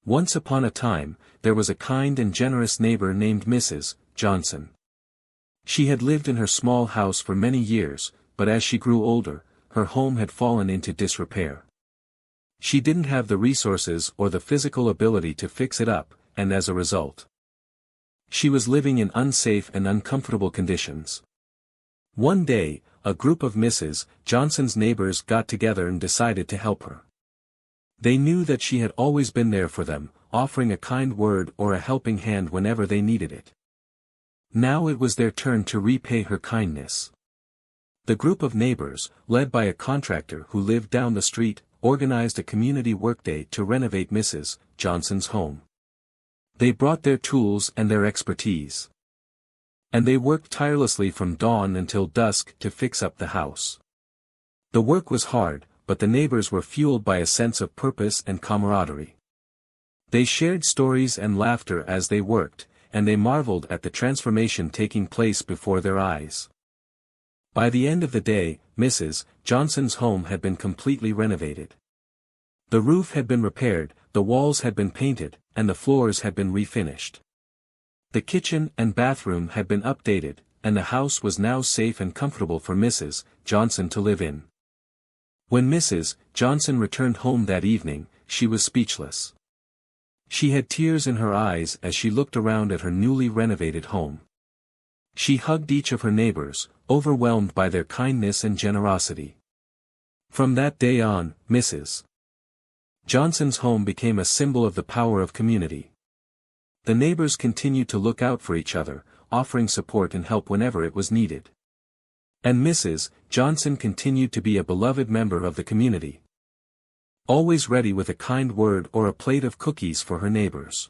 Once upon a time, there was a kind and generous neighbor named Mrs. Johnson. She had lived in her small house for many years, but as she grew older, her home had fallen into disrepair. She didn't have the resources or the physical ability to fix it up, and as a result, she was living in unsafe and uncomfortable conditions. One day, a group of Mrs. Johnson's neighbors got together and decided to help her. They knew that she had always been there for them, offering a kind word or a helping hand whenever they needed it. Now it was their turn to repay her kindness. The group of neighbors, led by a contractor who lived down the street, organized a community workday to renovate Mrs. Johnson's home. They brought their tools and their expertise. And they worked tirelessly from dawn until dusk to fix up the house. The work was hard, but the neighbors were fueled by a sense of purpose and camaraderie. They shared stories and laughter as they worked, and they marveled at the transformation taking place before their eyes. By the end of the day, Mrs. Johnson's home had been completely renovated. The roof had been repaired, the walls had been painted, and the floors had been refinished. The kitchen and bathroom had been updated, and the house was now safe and comfortable for Mrs. Johnson to live in. When Mrs. Johnson returned home that evening, she was speechless. She had tears in her eyes as she looked around at her newly renovated home. She hugged each of her neighbors, overwhelmed by their kindness and generosity. From that day on, Mrs. Johnson's home became a symbol of the power of community. The neighbors continued to look out for each other, offering support and help whenever it was needed. And Mrs. Johnson continued to be a beloved member of the community, always ready with a kind word or a plate of cookies for her neighbors.